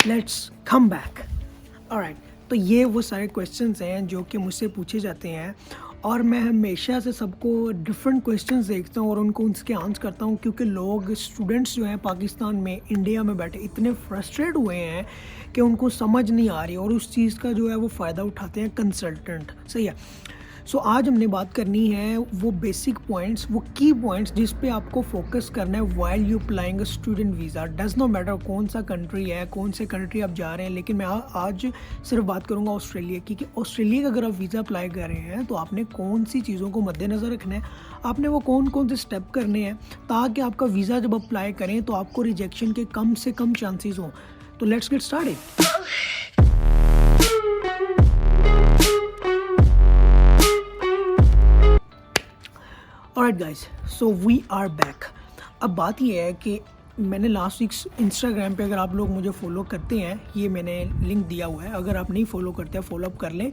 Let's come back. Alright, तो ये वो सारे क्वेश्चंस हैं जो कि मुझसे पूछे जाते हैं और मैं हमेशा से सबको डिफरेंट क्वेश्चंस देखता हूँ और उनको उसके आंसर करता हूँ, क्योंकि लोग स्टूडेंट्स जो हैं पाकिस्तान में, इंडिया में बैठे इतने फ्रस्ट्रेट हुए हैं कि उनको समझ नहीं आ रही और उस चीज़ का जो है वो फ़ायदा उठाते हैं कंसल्टेंट। सही है। सो आज हमने बात करनी है वो बेसिक पॉइंट्स, वो की पॉइंट्स जिस पे आपको फोकस करना है while you applying a student visa. Does not matter कौन सा कंट्री है, कौन से कंट्री आप जा रहे हैं, लेकिन मैं आज सिर्फ बात करूंगा ऑस्ट्रेलिया की कि ऑस्ट्रेलिया का अगर आप वीज़ा अप्लाई कर रहे हैं तो आपने कौन सी चीज़ों को मद्देनज़र रखना है, आपने वो कौन कौन से स्टेप करने हैं ताकि आपका वीज़ा जब अप्लाई करें तो आपको रिजेक्शन के कम से कम चांसेस हों। तो let's get started. Alright guys, so we are back. अब बात ये है कि मैंने लास्ट वीक इंस्टाग्राम पे, अगर आप लोग मुझे फॉलो करते हैं, ये मैंने लिंक दिया हुआ है, अगर आप नहीं फॉलो करते हैं फॉलो अप कर लें।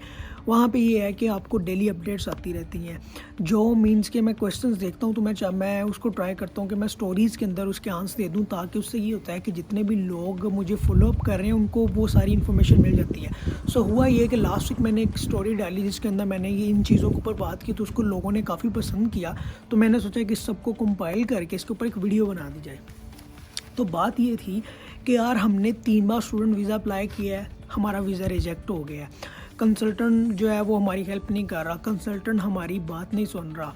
वहाँ पे ये है कि आपको डेली अपडेट्स आती रहती हैं, जो मीन्स कि मैं क्वेश्चंस देखता हूँ तो मैं उसको ट्राई करता हूँ कि मैं स्टोरीज़ के अंदर उसके आंसर दे दूँ, ताकि उससे ये होता है कि जितने भी लोग मुझे फॉलो अप कर रहे हैं उनको वो सारी इन्फॉर्मेशन मिल जाती है। सो हुआ ये कि लास्ट वीक मैंने एक स्टोरी डाली जिसके अंदर मैंने ये इन चीज़ों के ऊपर बात की, तो उसको लोगों ने काफ़ी पसंद किया, तो मैंने सोचा कि सबको कंपाइल करके इसके ऊपर एक वीडियो बना दी जाए। तो बात ये थी कि यार हमने 3 बार स्टूडेंट वीज़ा अप्लाई किया है, हमारा वीज़ा रिजेक्ट हो गया है, कंसल्टेंट जो है वो हमारी हेल्प नहीं कर रहा, कंसल्टेंट हमारी बात नहीं सुन रहा।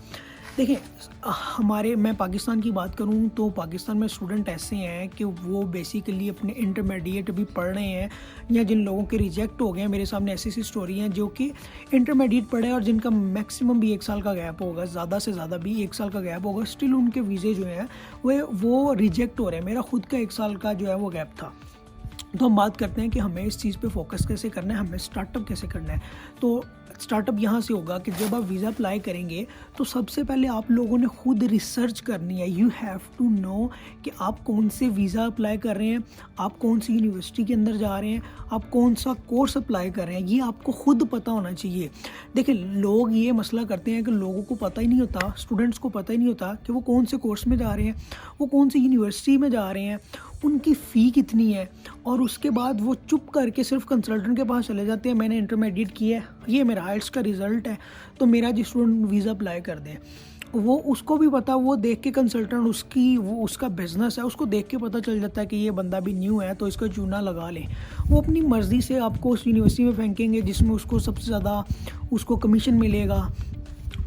देखिए, मैं पाकिस्तान की बात करूं तो पाकिस्तान में स्टूडेंट ऐसे हैं कि वो बेसिकली अपने इंटरमीडिएट भी पढ़ रहे हैं, या जिन लोगों के रिजेक्ट हो गए हैं, मेरे सामने ऐसी स्टोरी हैं जो कि इंटरमीडिएट पढ़े और जिनका मैक्सिमम भी 1 साल का गैप होगा, ज़्यादा से ज़्यादा भी 1 साल का गैप होगा, स्टिल उनके वीज़े जो हैं वो रिजेक्ट हो रहे हैं। मेरा खुद का 1 साल का जो है वो गैप था। तो हम बात करते हैं कि हमें इस चीज़ पे फोकस कैसे करना है, हमें स्टार्टअप कैसे करना है। तो स्टार्टअप यहाँ से होगा कि जब आप वीज़ा अप्लाई करेंगे तो सबसे पहले आप लोगों ने खुद रिसर्च करनी है। यू हैव टू नो कि आप कौन से वीज़ा अप्लाई कर रहे हैं, आप कौन सी यूनिवर्सिटी के अंदर जा रहे हैं, आप कौन सा कोर्स अप्लाई कर रहे हैं, ये आपको खुद पता होना चाहिए। देखिए, लोग ये मसला करते हैं कि लोगों को पता ही नहीं होता, स्टूडेंट्स को पता ही नहीं होता कि वो कौन से कोर्स में जा रहे हैं, वो कौन सी यूनिवर्सिटी में जा रहे हैं, उनकी फ़ी कितनी है, और उसके बाद वो चुप करके सिर्फ कंसल्टेंट के पास चले जाते हैं, मैंने इंटरमीडिएट किया है, ये मेरा आइल्स का रिज़ल्ट है, तो मेरा जो स्टूडेंट वीज़ा अप्लाई कर दें। वो उसको भी पता, वो देख के कंसल्टेंट उसका बिज़नेस है, उसको देख के पता चल जाता है कि ये बंदा भी न्यू है तो इसका चूना लगा लें। वो अपनी मर्ज़ी से आपको उस यूनिवर्सिटी में फेंकेंगे जिसमें उसको सबसे ज़्यादा उसको कमीशन मिलेगा।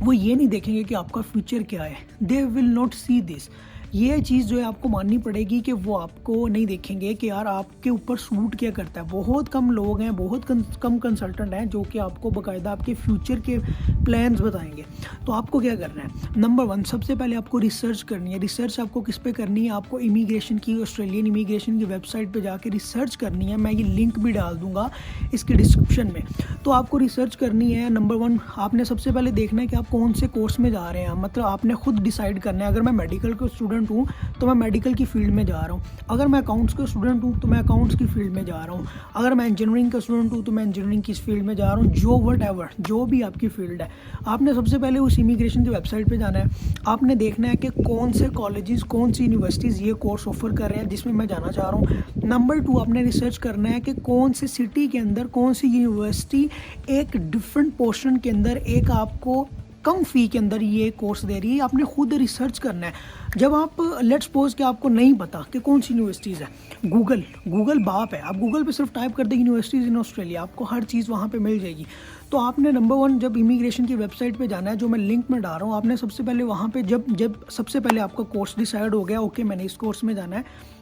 वो ये नहीं देखेंगे कि आपका फ्यूचर क्या है। They will not see this. ये चीज़ जो है आपको माननी पड़ेगी कि वो आपको नहीं देखेंगे कि यार आपके ऊपर सूट क्या करता है। बहुत कम लोग हैं, बहुत कम कंसल्टेंट हैं जो कि आपको बाकायदा आपके फ्यूचर के प्लान्स बताएंगे। तो आपको क्या करना है, नंबर 1 सबसे पहले आपको रिसर्च करनी है। रिसर्च आपको किस पे करनी है, आपको इमिग्रेशन की, ऑस्ट्रेलियन इमिग्रेशन की वेबसाइट पे जाके रिसर्च करनी है। मैं ये लिंक भी डाल दूंगा इसके डिस्क्रिप्शन में। तो आपको रिसर्च करनी है। नंबर 1 आपने सबसे पहले देखना है कि आप कौन से कोर्स में जा रहे हैं, मतलब आपने खुद डिसाइड करना है। अगर मैं मेडिकल का स्टूडेंट हूँ तो मैं मेडिकल की फील्ड में जा रहा हूँ, अगर मैं अकाउंट्स का स्टूडेंट हूँ तो मैं अकाउंट्स की फील्ड में जा रहा हूँ, अगर मैं इंजीनियरिंग का स्टूडेंट हूँ तो मैं इंजीनियरिंग की फील्ड में जा रहा हूँ। जो भी आपकी फील्ड है, आपने सबसे पहले उस इमिग्रेशन की वेबसाइट पे जाना है। आपने देखना है कि कौन से कॉलेजेस, कौन सी यूनिवर्सिटीज़ ये कोर्स ऑफर कर रहे हैं जिसमें मैं जाना चाह रहा हूँ। नंबर 2 आपने रिसर्च करना है कि कौन से सिटी के अंदर कौन सी यूनिवर्सिटी एक डिफरेंट पोर्शन के अंदर एक आपको कम फ़ी के अंदर ये कोर्स दे रही है। आपने खुद रिसर्च करना है। जब आप लेट्स सपोज कि आपको नहीं पता कि कौन सी यूनिवर्सिटीज़ है, गूगल बाप है, आप गूगल पे सिर्फ टाइप कर दें यूनिवर्सिटीज़ इन ऑस्ट्रेलिया, आपको हर चीज़ वहाँ पे मिल जाएगी। तो आपने नंबर 1 जब इमिग्रेशन की वेबसाइट पे जाना है, जो मैं लिंक में डाल रहा हूँ, आपने सबसे पहले वहाँ पे जब सबसे पहले आपका कोर्स डिसाइड हो गया, ओके मैंने इस कोर्स में जाना है,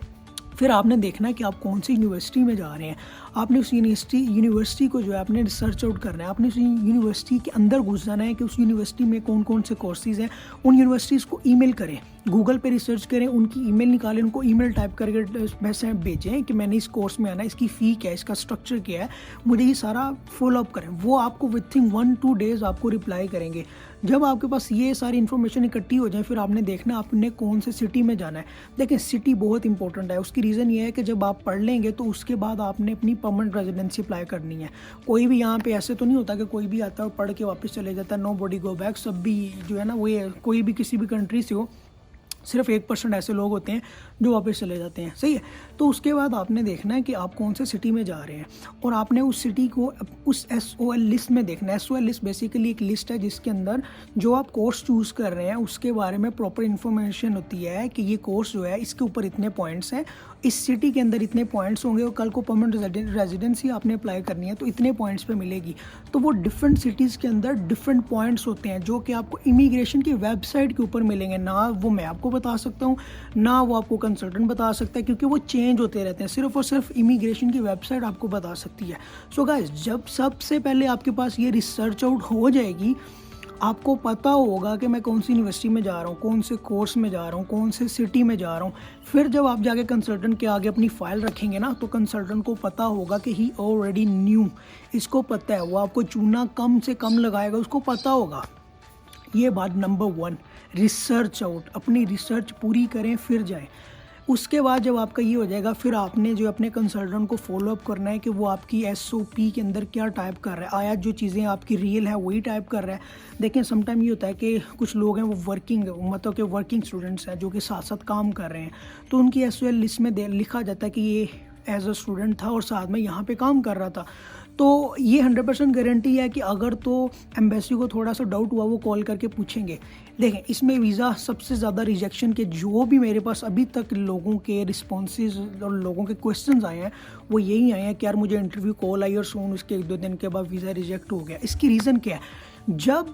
फिर आपने देखना है कि आप कौन सी यूनिवर्सिटी में जा रहे हैं। आपने उस यूनिवर्सिटी को जो है आपने रिसर्च आउट करना है। आपने उस यूनिवर्सिटी के अंदर घुस जाना है कि उस यूनिवर्सिटी में कौन कौन से कोर्सेज़ हैं। उन यूनिवर्सिटीज़ को ईमेल करें, गूगल पे रिसर्च करें, उनकी ईमेल निकालें, उनको ईमेल टाइप करके मैसेज भेजें कि मैंने इस कोर्स में आना है, इसकी फ़ी क्या है, इसका स्ट्रक्चर क्या है, मुझे ये सारा फॉलोअप करें। वो आपको विथिन 1-2 डेज़ आपको रिप्लाई करेंगे। जब आपके पास ये सारी इन्फॉर्मेशन इकट्ठी हो जाए, फिर आपने देखना आपने कौन से सिटी में जाना है। देखिए, सिटी बहुत इंपॉर्टेंट है। उसकी रीज़न ये है कि जब आप पढ़ लेंगे तो उसके बाद आपने अपनी परमानेंट रेजिडेंसी अप्लाई करनी है। कोई भी यहाँ पे ऐसे तो नहीं होता कि कोई भी आता है और पढ़ के वापस चले जाता है, नो बॉडी गो बैक। सब भी जो है ना, वो कोई भी किसी भी कंट्री से हो, सिर्फ 1% ऐसे लोग होते हैं जो वापस चले जाते हैं, सही है। तो उसके बाद आपने देखना है कि आप कौन से सिटी में जा रहे हैं और आपने उस सिटी को उस SOL लिस्ट में देखना है। SOL लिस्ट बेसिकली एक लिस्ट है जिसके अंदर जो आप कोर्स चूज़ कर रहे हैं उसके बारे में प्रॉपर इन्फॉर्मेशन होती है कि ये कोर्स जो है इसके ऊपर इतने पॉइंट्स हैं, इस सिटी के अंदर इतने पॉइंट्स होंगे और कल को परमानेंट रेजिडेंसी आपने अप्लाई करनी है तो इतने पॉइंट्स पे मिलेगी। तो वो डिफरेंट सिटीज़ के अंदर डिफरेंट पॉइंट्स होते हैं जो कि आपको इमिग्रेशन की वेबसाइट के ऊपर मिलेंगे। ना वो मैं आपको बता सकता हूँ, ना वो आपको कंसल्टेंट बता सकता है, क्योंकि वो चेंज होते रहते हैं। सिर्फ और सिर्फ इमिग्रेशन की वेबसाइट आपको बता सकती है। सो गाइस, जब सबसे पहले आपके पास ये रिसर्च आउट हो जाएगी, आपको पता होगा कि मैं कौन सी यूनिवर्सिटी में जा रहा हूँ, कौन से कोर्स में जा रहा हूँ, कौन से सिटी में जा रहा हूँ। फिर जब आप जाके कंसल्टेंट के आगे अपनी फ़ाइल रखेंगे ना, तो कंसल्टेंट को पता होगा कि ही ऑलरेडी न्यू, इसको पता है, वो आपको चूना कम से कम लगाएगा, उसको पता होगा। ये बात नंबर 1, रिसर्च आउट, अपनी रिसर्च पूरी करें फिर जाएं। उसके बाद जब आपका ये हो जाएगा, फिर आपने जो अपने कंसल्टेंट को फॉलोअप करना है कि वो आपकी SOP के अंदर क्या टाइप कर रहा है, आया जो चीज़ें आपकी रियल है वही टाइप कर रहा है। देखें, समटाइम ये होता है कि कुछ लोग हैं वो मतलब कि वर्किंग स्टूडेंट्स हैं जो कि साथ साथ काम कर रहे हैं, तो उनकी SOL लिस्ट में लिखा जाता है कि ये एज अ स्टूडेंट था और साथ में यहाँ पे काम कर रहा था। तो ये 100% गारंटी है कि अगर तो एम्बेसी को थोड़ा सा डाउट हुआ वो कॉल करके पूछेंगे। देखें, इसमें वीज़ा सबसे ज़्यादा रिजेक्शन के जो भी मेरे पास अभी तक लोगों के रिस्पॉन्सेज और लोगों के क्वेश्चंस आए हैं वो यही आए हैं कि यार मुझे इंटरव्यू कॉल आई और सोन उसके 1-2 दिन के बाद वीज़ा रिजेक्ट हो गया। इसकी रीज़न क्या है? जब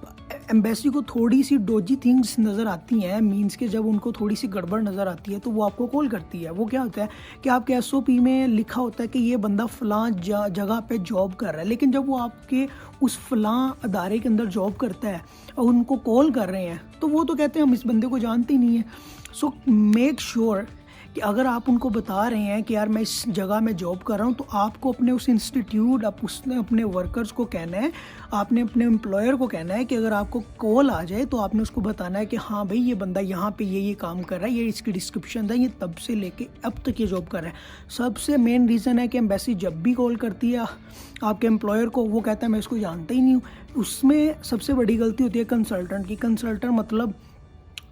एम्बेसी को थोड़ी सी डोजी थिंग्स नज़र आती हैं, मीन्स के जब उनको थोड़ी सी गड़बड़ नज़र आती है तो वो आपको कॉल करती है। वो क्या होता है कि आपके SOP में लिखा होता है कि ये बंदा फ़लाँ जगह पे जॉब कर रहा है, लेकिन जब वो आपके उस फ़लाँ अदारे के अंदर जॉब करता है और उनको कॉल कर रहे हैं तो वो तो कहते हैं हम इस बंदे को जानते ही नहीं है। सो मेक श्योर कि अगर आप उनको बता रहे हैं कि यार मैं इस जगह में जॉब कर रहा हूँ, तो आपको अपने उस इंस्टीट्यूट, आप उसने अपने वर्कर्स को कहना है, आपने अपने एम्प्लॉयर को कहना है कि अगर आपको कॉल आ जाए तो आपने उसको बताना है कि हाँ भाई ये बंदा यहाँ पे ये काम कर रहा है, ये इसकी डिस्क्रिप्शन था, ये तब से लेके अब तक ये जॉब कर रहा है। सबसे मेन रीज़न है कि एम्बेसी जब भी कॉल करती है आपके एम्प्लॉयर को, वो कहता है मैं इसको जानता ही नहीं हूँ। उसमें सबसे बड़ी गलती होती है कंसल्टेंट की। कंसल्टेंट मतलब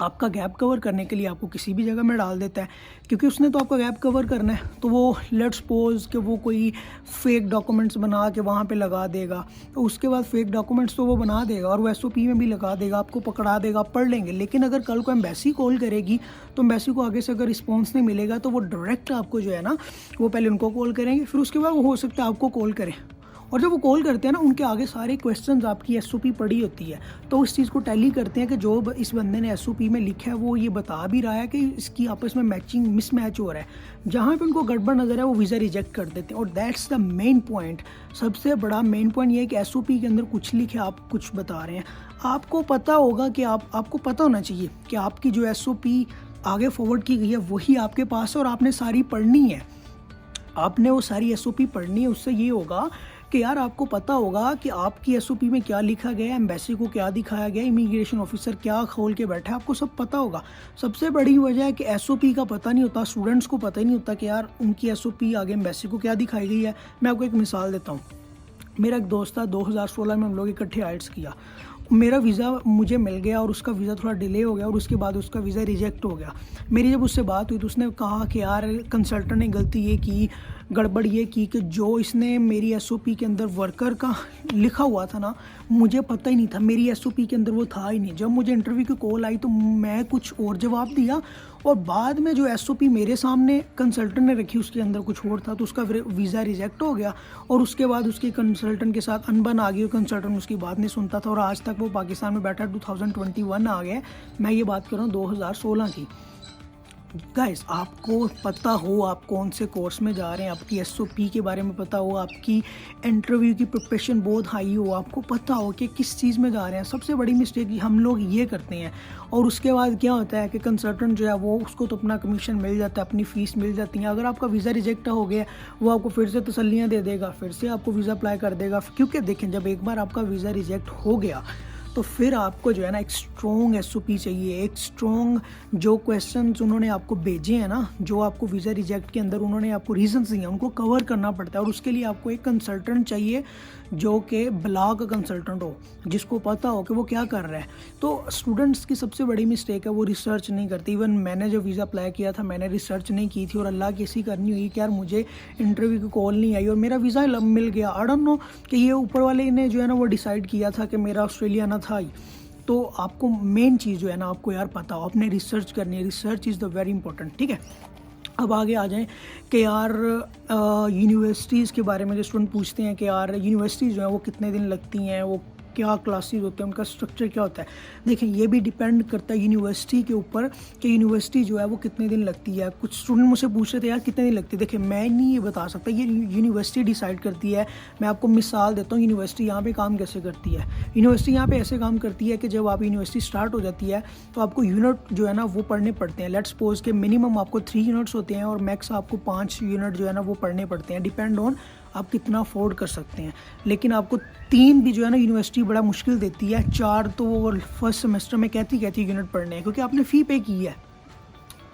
आपका गैप कवर करने के लिए आपको किसी भी जगह में डाल देता है, क्योंकि उसने तो आपका गैप कवर करना है। तो वो लेट्स सपोज कि वो कोई फेक डॉक्यूमेंट्स बना के वहाँ पे लगा देगा, तो उसके बाद फेक डॉक्यूमेंट्स तो वो बना देगा और वो SOP में भी लगा देगा, आपको पकड़ा देगा, पढ़ लेंगे। लेकिन अगर कल को एम्बेसी कॉल करेगी तो एम्बेसी को आगे से अगर रिस्पॉन्स नहीं मिलेगा तो वो डायरेक्ट आपको जो है ना, वो पहले उनको कॉल करेंगे, फिर उसके बाद वो हो सकता है आपको कॉल करें। और जब वो कॉल करते हैं ना, उनके आगे सारे क्वेश्चंस आपकी SOP पड़ी होती है, तो उस चीज़ को टैली करते हैं कि जो इस बंदे ने SOP में लिखा है वो ये बता भी रहा है कि इसकी आपस में मैचिंग मिसमैच हो रहा है। जहाँ पे उनको गड़बड़ नज़र है वो वीज़ा रिजेक्ट कर देते हैं। और दैट्स द मेन पॉइंट, सबसे बड़ा मेन पॉइंट ये है कि SOP के अंदर कुछ लिखे, आप कुछ बता रहे हैं, आपको पता होगा कि आपको पता होना चाहिए कि आपकी जो SOP आगे फॉरवर्ड की गई है वही आपके पास है और आपने सारी पढ़नी है। आपने वो सारी SOP पढ़नी है। उससे ये होगा कि यार आपको पता होगा कि आपकी SOP में क्या लिखा गया है, एम्बेसी को क्या दिखाया गया, इमिग्रेशन ऑफिसर क्या खोल के बैठा है, आपको सब पता होगा। सबसे बड़ी वजह है कि SOP का पता नहीं होता, स्टूडेंट्स को पता ही नहीं होता कि यार उनकी SOP आगे एम्बेसी को क्या दिखाई गई है। मैं आपको एक मिसाल देता हूँ। मेरा एक दोस्त था, 2016 में हम लोग इकट्ठे आइट्स किया। मेरा वीज़ा मुझे मिल गया और उसका वीज़ा थोड़ा डिले हो गया और उसके बाद उसका वीज़ा रिजेक्ट हो गया। मेरी जब उससे बात हुई तो उसने कहा कि यार कंसल्टेंट ने गलती ये की, गड़बड़ ये की कि जो इसने मेरी SOP के अंदर वर्कर का लिखा हुआ था ना, मुझे पता ही नहीं था, मेरी SOP के अंदर वो था ही नहीं। जब मुझे इंटरव्यू की कॉल आई तो मैं कुछ और जवाब दिया और बाद में जो SOP मेरे सामने कंसल्टेंट ने रखी उसके अंदर कुछ और था, तो उसका वीज़ा रिजेक्ट हो गया और उसके बाद उसके कंसल्टेंट के साथ अनबन आ गई और कंसल्टेंट उसकी बात नहीं सुनता था और आज तक वो पाकिस्तान में बैठा। 2021 आ गया, मैं ये बात कर रहा हूँ 2016 की। गाइस, आपको पता हो आप कौन से कोर्स में जा रहे हैं, आपकी SOP के बारे में पता हो, आपकी इंटरव्यू की प्रिपरेशन बहुत हाई हो, आपको पता हो कि किस चीज़ में जा रहे हैं। सबसे बड़ी मिस्टेक हम लोग ये करते हैं और उसके बाद क्या होता है कि कंसल्टेंट जो है वो उसको तो अपना कमीशन मिल जाता है, अपनी फ़ीस मिल जाती है। अगर आपका वीज़ा रिजेक्ट हो गया वो आपको फिर से तसल्लियाँ दे देगा, फिर से आपको वीज़ा अप्लाई कर देगा। क्योंकि देखें, जब एक बार आपका वीज़ा रिजेक्ट हो गया तो फिर आपको जो है ना एक स्ट्रॉन्ग एसओपी चाहिए, एक स्ट्रॉन्ग जो क्वेश्चंस उन्होंने आपको भेजे हैं ना, जो आपको वीज़ा रिजेक्ट के अंदर उन्होंने आपको रीजंस दिए हैं, उनको कवर करना पड़ता है। और उसके लिए आपको एक कंसल्टेंट चाहिए जो कि ब्लॉग कंसल्टेंट हो, जिसको पता हो कि वो क्या कर रहा है। तो स्टूडेंट्स की सबसे बड़ी मिस्टेक है वो रिसर्च नहीं करती। इवन मैंने जो वीज़ा अप्लाई किया था मैंने रिसर्च नहीं की थी, और अल्लाह की ऐसी करनी हुई कि यार मुझे इंटरव्यू की कॉल नहीं आई और मेरा वीज़ा मिल गया। आई डोंट नो कि ये ऊपर वाले ने जो है ना वो डिसाइड किया था कि मेरा ऑस्ट्रेलिया ना था ही। तो आपको मेन चीज़ जो है ना आपको यार पता हो, आपने रिसर्च करनी है। Research is the very important, ठीक है। अब आगे आ जाएं कि यार यूनिवर्सिटीज़ के बारे में जो स्टूडेंट पूछते हैं कि यार यूनिवर्सिटीज़ जो है वो कितने दिन लगती हैं, वो क्या क्लासेस होते हैं, उनका स्ट्रक्चर क्या होता है। देखिए ये भी डिपेंड करता है यूनिवर्सिटी के ऊपर कि यूनिवर्सिटी जो है वो कितने दिन लगती है। कुछ स्टूडेंट मुझसे पूछ रहे थे यार कितने दिन लगती है। देखिए मैं नहीं ये बता सकता, ये यूनिवर्सिटी डिसाइड करती है। मैं आपको मिसाल देता हूँ यूनिवर्सिटी यहाँ पे काम कैसे करती है। यूनिवर्सिटी यहाँ पे ऐसे काम करती है कि जब आप यूनिवर्सिटी स्टार्ट हो जाती है तो आपको यूनिट जो है ना वो पढ़ने पड़ते हैं। लेट्स सपोज के मिनिमम आपको 3 यूनिट्स होते हैं और मैक्स आपको 5 यूनिट जो है ना वो पढ़ने पड़ते हैं, डिपेंड ऑन आप कितना अफोर्ड कर सकते हैं। लेकिन आपको 3 भी जो है ना यूनिवर्सिटी बड़ा मुश्किल देती है, 4 तो वो फर्स्ट सेमेस्टर में कहती यूनिट पढ़ने हैं, क्योंकि आपने फ़ी पे की है।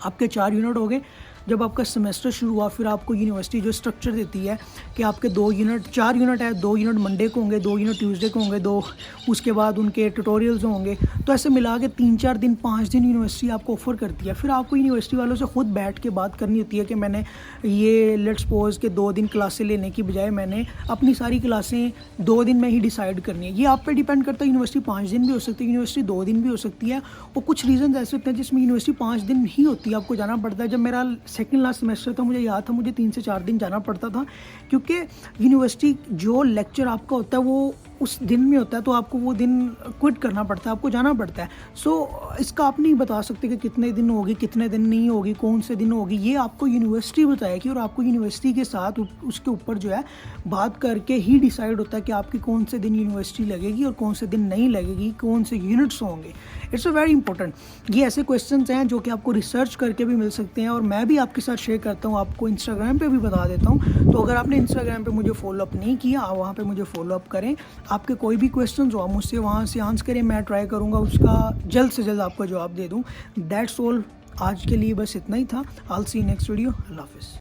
आपके 4 यूनिट हो गए। जब आपका सेमेस्टर शुरू हुआ फिर आपको यूनिवर्सिटी जो स्ट्रक्चर देती है कि आपके 2 यूनिट 4 यूनिट है, 2 यूनिट मंडे को होंगे, 2 यूनिट ट्यूसडे को होंगे, 2 उसके बाद उनके ट्यूटोरियल्स होंगे। तो ऐसे मिला के 3-4 दिन 5 दिन यूनिवर्सिटी आपको ऑफ़र करती है। फिर आपको यूनिवर्सिटी वालों से ख़ुद बैठ के बात करनी होती है कि मैंने ये लेट्स सपोज के 2 दिन क्लासें लेने की बजाय मैंने अपनी सारी क्लासें 2 दिन में ही डिसाइड करनी है। ये आप पे डिपेंड करता है। यूनिवर्सिटी 5 दिन भी हो सकती है, यूनिवर्सिटी 2 दिन भी हो सकती है, और कुछ रीज़न ऐसे होते हैं जिसमें यूनिवर्सिटी 5 दिन ही होती है, आपको जाना पड़ता है। जब मेरा सेकंड लास्ट सेमेस्टर था मुझे याद था मुझे 3 से 4 दिन जाना पड़ता था, क्योंकि यूनिवर्सिटी जो लेक्चर आपका होता है वो उस दिन में होता है, तो आपको वो दिन क्विट करना पड़ता है, आपको जाना पड़ता है। सो इसका आप नहीं बता सकते कि कितने दिन होगी, कितने दिन नहीं होगी, कौन से दिन होगी, ये आपको यूनिवर्सिटी बताएगी। और आपको यूनिवर्सिटी के साथ उसके ऊपर जो है बात करके ही डिसाइड होता है कि आपकी कौन से दिन यूनिवर्सिटी लगेगी और कौन से दिन नहीं लगेगी, कौन से यूनिट्स होंगे। It's a very important. ये ऐसे क्वेश्चंस हैं जो कि आपको रिसर्च करके भी मिल सकते हैं, और मैं भी आपके साथ शेयर करता हूँ, आपको इंस्टाग्राम पे भी बता देता हूँ। तो अगर आपने इंस्टाग्राम पे मुझे फॉलोअप नहीं किया, आप वहाँ पे मुझे फॉलोअप करें। आपके कोई भी क्वेश्चंस हो आप मुझसे वहाँ से आंसर करें, मैं ट्राई करूँगा उसका जल्द से जल्द आपको जवाब दे दूँ। दैट्स ऑल, आज के लिए बस इतना ही था। I will see you next video. अल्लाह हाफिज़।